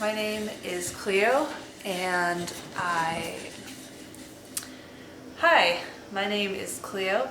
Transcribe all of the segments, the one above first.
my name is Cleo, and Hi, my name is Cleo,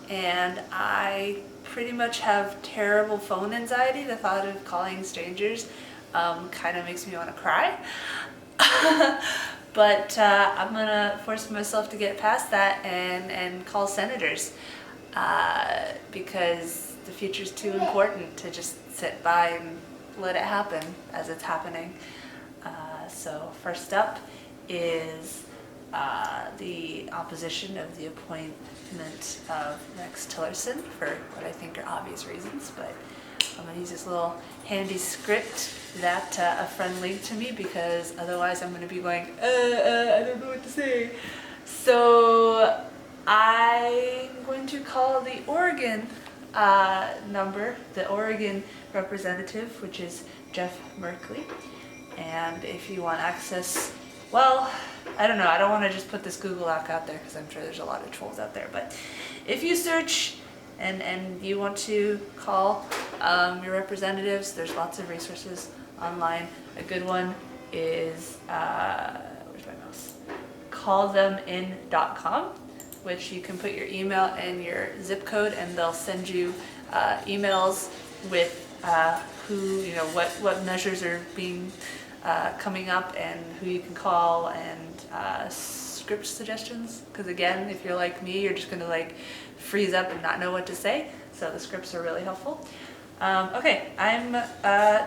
and I pretty much have terrible phone anxiety. The thought of calling strangers kind of makes me want to cry. But I'm gonna force myself to get past that and call senators because the future's too important to just sit by and let it happen as it's happening. So first up is the opposition of the appointment of Rex Tillerson for what I think are obvious reasons, but I'm going to use this little handy script that a friend linked to me because otherwise I'm going to be going, I don't know what to say. So I'm going to call the Oregon number, the Oregon representative, which is Jeff Merkley. And if you want access, well, I don't know, I don't want to just put this Google Doc out there because I'm sure there's a lot of trolls out there, but if you search and you want to call your representatives, there's lots of resources online. A good one is, where's my mouse? callthemin.com, which you can put your email and your zip code and they'll send you emails with who, you know, what measures are being coming up and who you can call and script suggestions, because again, if you're like me, you're just gonna like freeze up and not know what to say, so the scripts are really helpful. Okay, I'm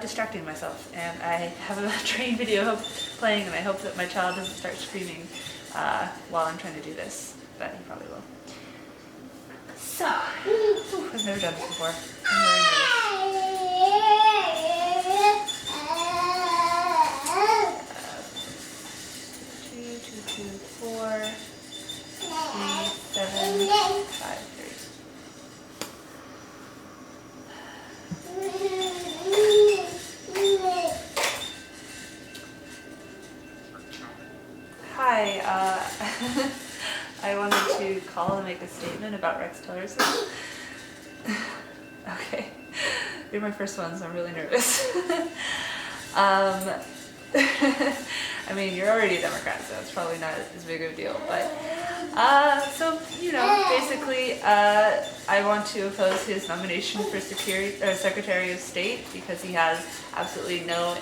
distracting myself and I have a train video playing and I hope that my child doesn't start screaming while I'm trying to do this, but he probably will. So, I've never done this before. I'm very nervous. 2, 4, 3, 7, 5, 3. Hi, I wanted to call and make a statement about Rex Tillerson. Okay, you're my first one, so I'm really nervous. I mean, you're already a Democrat, so it's probably not as big of a deal, but so, you know, basically, I want to oppose his nomination for Secretary of State because he has absolutely no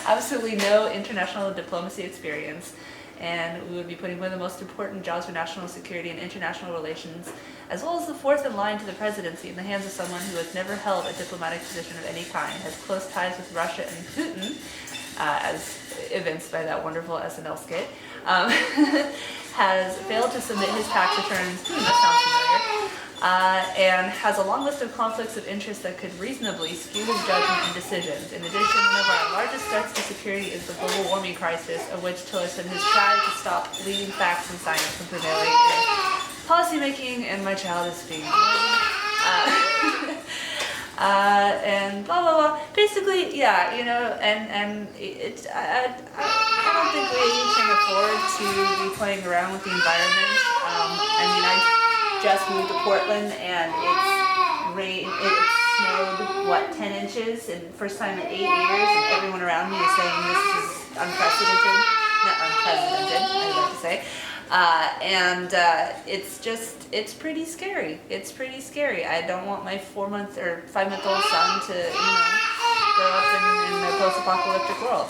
absolutely no international diplomacy experience, and we would be putting one of the most important jobs for national security and international relations, as well as the fourth in line to the presidency, in the hands of someone who has never held a diplomatic position of any kind, has close ties with Russia and Putin, as evinced by that wonderful SNL skit, has failed to submit his tax returns, that sounds familiar, and has a long list of conflicts of interest that could reasonably skew his judgment and decisions. In addition, one of our largest threats to security is the global warming crisis, of which Tillerson has tried to stop leading facts and science from prevailing in policymaking, and my child is being and blah blah blah. Basically, yeah, you know, and it's I don't think we can afford to be playing around with the environment. I mean, I just moved to Portland and it snowed, what, 10 inches, and first time in 8 years, and everyone around me is saying this is unprecedented, not unprecedented, I'd like to say. And it's pretty scary. It's pretty scary. I don't want my 4-month or 5-month-old son to, you know, grow up in a post-apocalyptic world.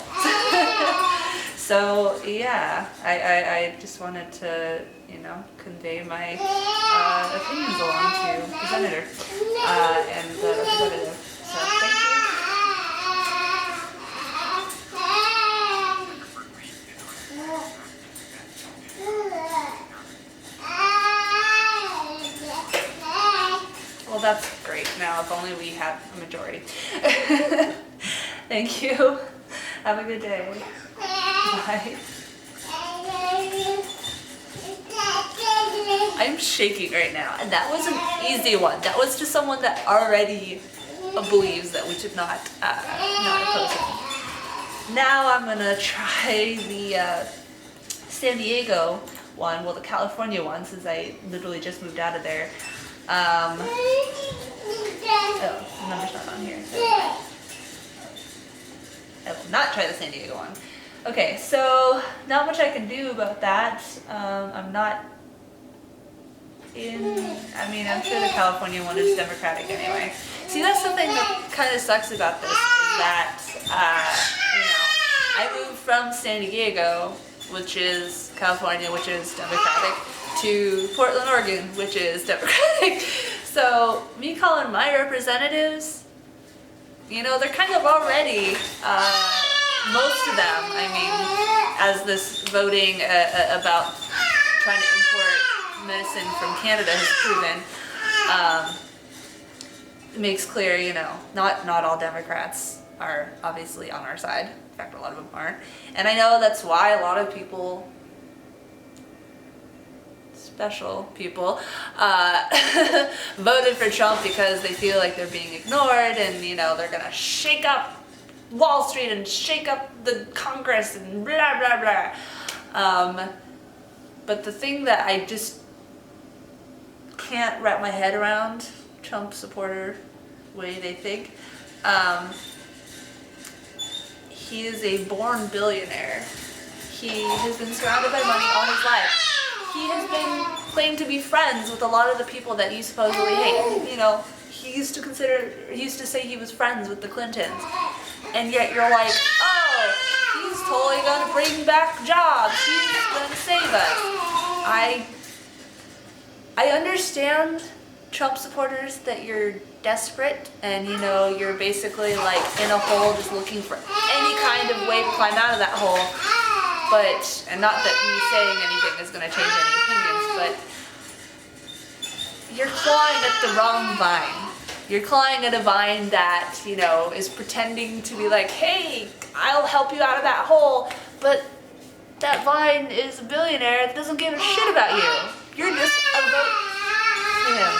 So yeah, I just wanted to, you know, convey my opinions along to the senator and the representative. So thank you. Well, that's great. Now, if only we had a majority. Thank you. Have a good day. Bye. I'm shaking right now, and that was an easy one. That was just someone that already believes that we should not oppose him. Now I'm gonna try the San Diego one, well, the California one, since I literally just moved out of there. Oh, the number's not on here. So I will not try the San Diego one. Okay, so not much I can do about that. I'm not I'm sure the California one is Democratic anyway. See, that's something that kind of sucks about this, is that, I moved from San Diego, which is California, which is Democratic, to Portland, Oregon, which is Democratic. So me calling my representatives, they're kind of already, most of them, as this voting about trying to import medicine from Canada has proven, makes clear, not all Democrats are obviously on our side. In fact, a lot of them aren't. And I know that's why a lot of people, special people, voted for Trump, because they feel like they're being ignored, and they're gonna shake up Wall Street and shake up the Congress and blah blah blah. But the thing that I just can't wrap my head around, Trump supporter way they think, he is a born billionaire. He has been surrounded by money all his life. He has been claimed to be friends with a lot of the people that you supposedly hate. He used to say he was friends with the Clintons. And yet you're like, oh, he's totally gonna bring back jobs. He's gonna save us. I understand Trump supporters that you're desperate and you're basically like in a hole just looking for any kind of way to climb out of that hole. And not that me saying anything is gonna change any opinions, but you're clawing at the wrong vine. You're clawing at a vine that, is pretending to be like, hey, I'll help you out of that hole, but that vine is a billionaire that doesn't give a shit about you. You're just a vote for him.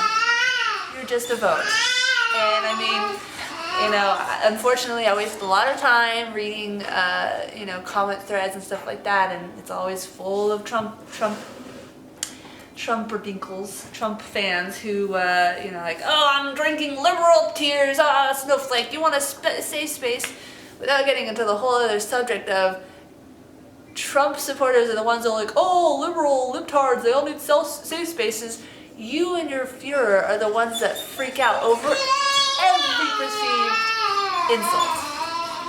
You're just a vote. And unfortunately I waste a lot of time reading, comment threads and stuff like that, and it's always full of Trump fans who, like, oh, I'm drinking liberal tears, snowflake, you want to save space, without getting into the whole other subject of Trump supporters are the ones that are like, oh, liberal libtards, they all need safe spaces. You and your Fuhrer are the ones that freak out over every perceived insult.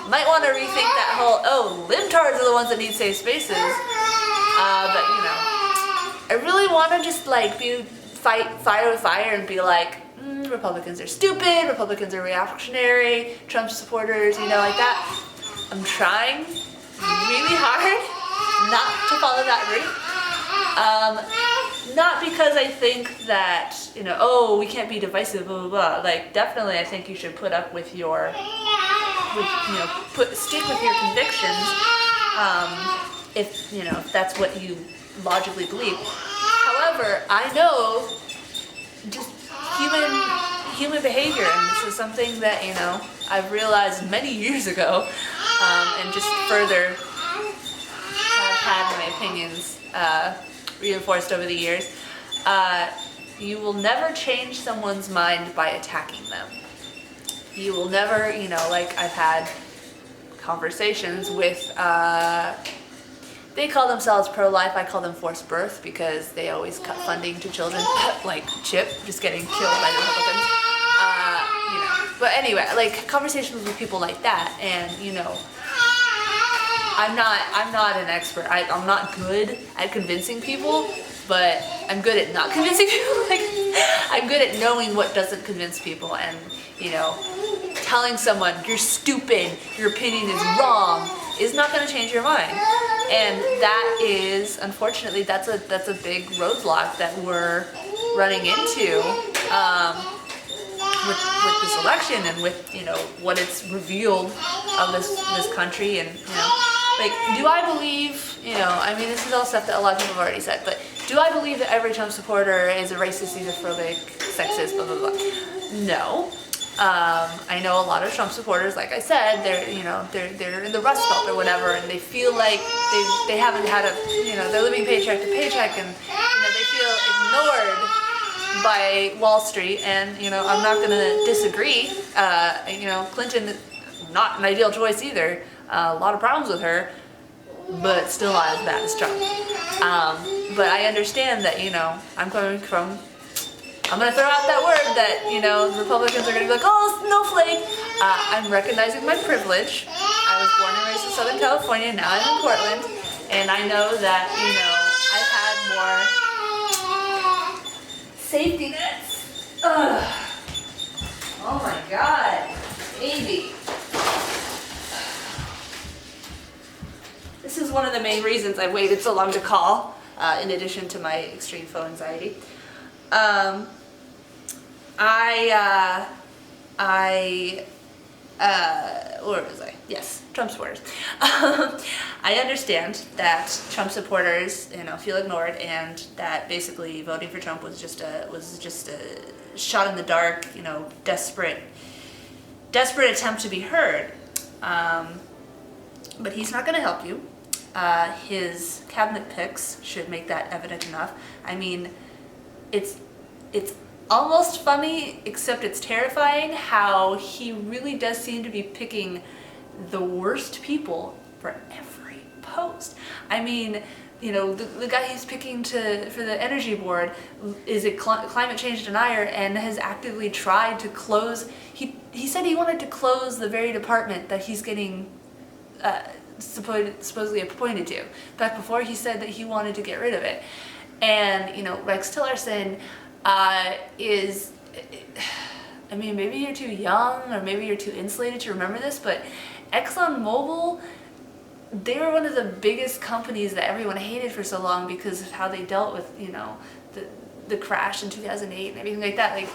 Might want to rethink that whole, oh, libtards are the ones that need safe spaces, I really want to just fight fire with fire and be like, Republicans are stupid, Republicans are reactionary, Trump supporters, like that. I'm trying really hard not to follow that route. Not because I think that, oh, we can't be divisive, blah, blah, blah. Definitely I think you should put up with stick with your convictions, if that's what you logically believe. However, I know just human behavior, and this is something that I've realized many years ago, and just further have had my opinions reinforced over the years. You will never change someone's mind by attacking them. You will never, I've had conversations with they call themselves pro-life, I call them forced birth, because they always cut funding to children, like Chip, just getting killed by the Republicans. But anyway, conversations with people like that, and I'm not an expert. I'm not good at convincing people, but I'm good at not convincing people. I'm good at knowing what doesn't convince people, and telling someone you're stupid, your opinion is wrong, is not going to change your mind. And that is, unfortunately, that's a big roadblock that we're running into with this election, and with what it's revealed of this country. And do I believe, this is all stuff that a lot of people have already said, but do I believe that every Trump supporter is a racist, xenophobic, sexist, blah blah blah? No. I know a lot of Trump supporters, like I said, they're in the Rust Belt or whatever, and they feel like they haven't had they're living paycheck to paycheck, and they feel ignored by Wall Street, and I'm not going to disagree. Clinton, not an ideal choice either. A lot of problems with her, but still not as bad as Trump. But I understand that I'm coming from. I'm going to throw out that word that Republicans are going to be like, oh, snowflake. I'm recognizing my privilege. I was born and raised in Southern California. Now I'm in Portland, and I know that I've had more safety nets. Ugh. Oh my God, baby. This is one of the main reasons I waited so long to call, in addition to my extreme phone anxiety. Where was I? Yes, Trump supporters. I understand that Trump supporters, feel ignored, and that basically voting for Trump was just a shot in the dark, desperate attempt to be heard. But he's not going to help you. His cabinet picks should make that evident enough. I mean, it's almost funny, except it's terrifying how he really does seem to be picking the worst people for every post. I mean, the guy he's picking for the energy board is a climate change denier and has actively tried to close. He said he wanted to close the very department that he's getting supposedly appointed to. Back before, he said that he wanted to get rid of it. And Rex Tillerson maybe you're too young or maybe you're too insulated to remember this, but ExxonMobil, they were one of the biggest companies that everyone hated for so long because of how they dealt with the crash in 2008 and everything like that. Like,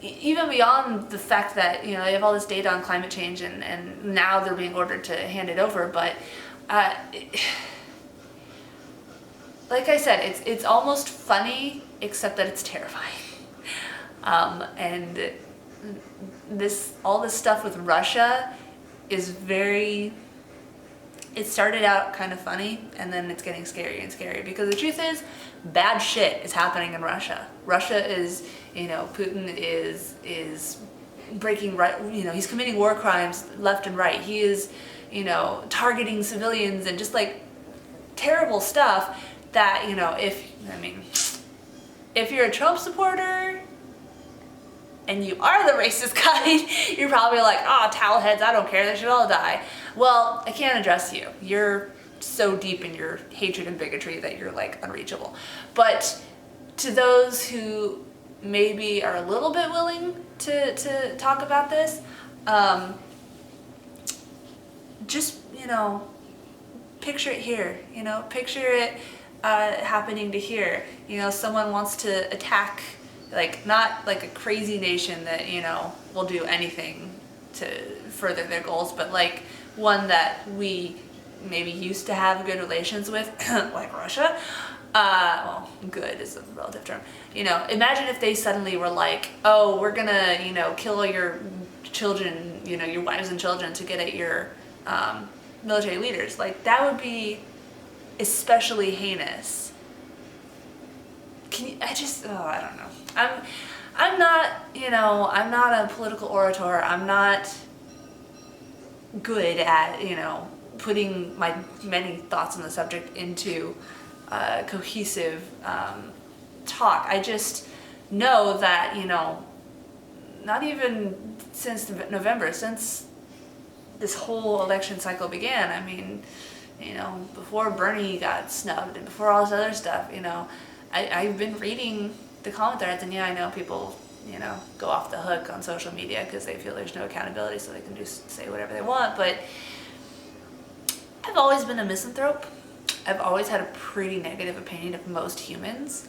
even beyond the fact that they have all this data on climate change and now they're being ordered to hand it over, but like I said, it's almost funny, except that it's terrifying. And all this stuff with Russia is it started out kind of funny, and then it's getting scary and scary, because the truth is, bad shit is happening in Russia. Russia is, Putin is breaking right, he's committing war crimes left and right. He is, targeting civilians and just like terrible stuff that, if you're a Trump supporter and you are the racist kind, you're probably like, oh, towel heads, I don't care, they should all die. Well, I can't address you. You're so deep in your hatred and bigotry that you're like unreachable. But to those who maybe are a little bit willing to talk about this, just, picture it here, picture it happening to here. Someone wants to attack, like, not like a crazy nation that, will do anything to further their goals, but like one that we maybe used to have good relations with, like Russia. Well, good is a relative term. Imagine if they suddenly were like, oh, we're gonna, kill all your children, your wives and children to get at your military leaders. Like, that would be especially heinous. I don't know. I'm not, I'm not a political orator. I'm not good at, putting my many thoughts on the subject into cohesive talk. I just know that, not even since November, since this whole election cycle began, before Bernie got snubbed and before all this other stuff, I've been reading the comment threads, and I know people, go off the hook on social media because they feel there's no accountability, so they can just say whatever they want. But I've always been a misanthrope. I've always had a pretty negative opinion of most humans.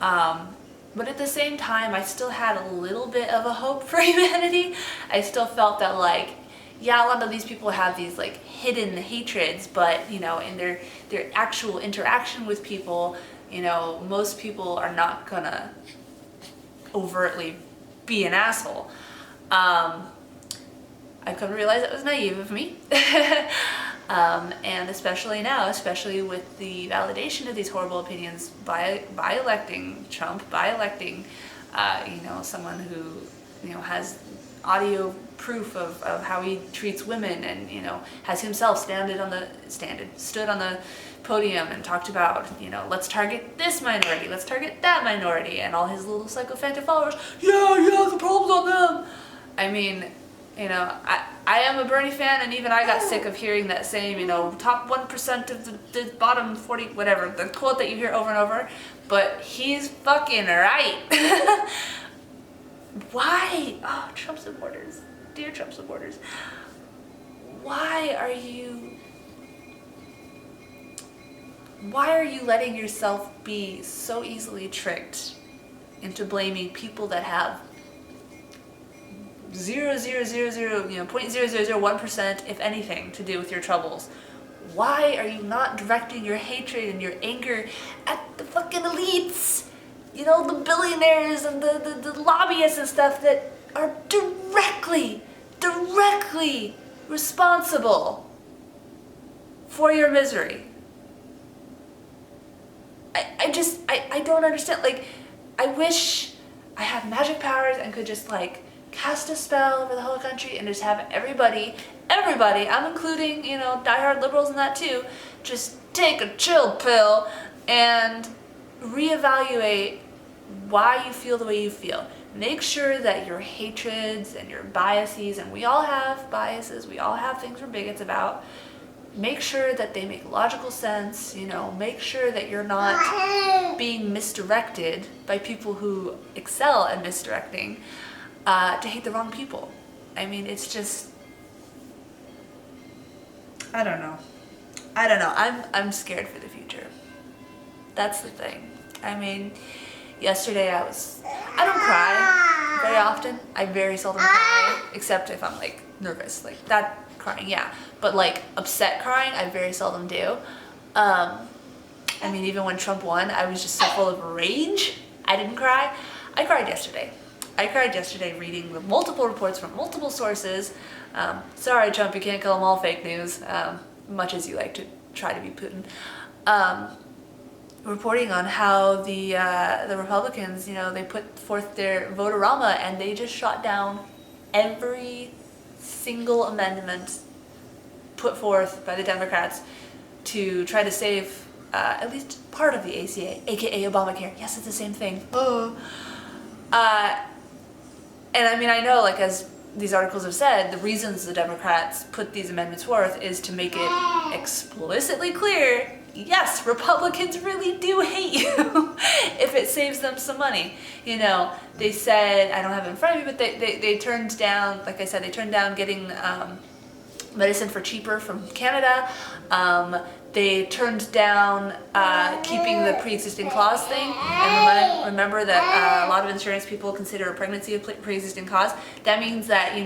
But at the same time, I still had a little bit of a hope for humanity. I still felt that, like, yeah, a lot of these people have these, like, hidden hatreds, but, in their actual interaction with people, most people are not gonna overtly be an asshole. I've come to realize that was naive of me. And especially now, especially with the validation of these horrible opinions by electing Trump, by electing, someone who, has audio proof of how he treats women, and has himself stood on the podium and talked about, let's target this minority, let's target that minority, and all his little sycophantic followers, the problem's on them. I mean, I am a Bernie fan, and even I got sick of hearing that same, top 1% of the bottom 40, whatever, the quote that you hear over and over, but he's fucking right. Why? Oh, Trump supporters, dear Trump supporters, why are you letting yourself be so easily tricked into blaming people that have 0.0001%, if anything, to do with your troubles? Why are you not directing your hatred and your anger at the fucking elites? The billionaires and the lobbyists and stuff that are directly responsible for your misery. I don't understand. Like, I wish I had magic powers and could just cast a spell over the whole country and just have everybody, I'm including, diehard liberals and that too, just take a chill pill and reevaluate why you feel the way you feel. Make sure that your hatreds and your biases, and we all have biases, we all have things we're bigots about, make sure that they make logical sense, make sure that you're not being misdirected by people who excel at misdirecting to hate the wrong people. I mean, it's just, I don't know. I'm scared for the future. That's the thing. I mean, yesterday I don't cry very often. I very seldom cry, except if I'm nervous, that crying, yeah. But upset crying, I very seldom do. I mean, even when Trump won, I was just so full of rage, I didn't cry. I cried yesterday reading the multiple reports from multiple sources. Sorry, Trump, you can't call them all fake news, much as you like to try to be Putin. Reporting on how the Republicans, they put forth their vote-a-rama and they just shot down every single amendment put forth by the Democrats to try to save at least part of the ACA, aka Obamacare. Yes, it's the same thing. And I mean, I know, as these articles have said, the reasons the Democrats put these amendments forth is to make it explicitly clear, yes, Republicans really do hate you if it saves them some money. They said, I don't have it in front of me, but they turned down, like I said, they turned down getting medicine for cheaper from Canada. They turned down keeping the pre-existing clause thing. And remember that a lot of insurance people consider a pregnancy a pre-existing cause. That means that,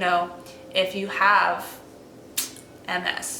if you have MS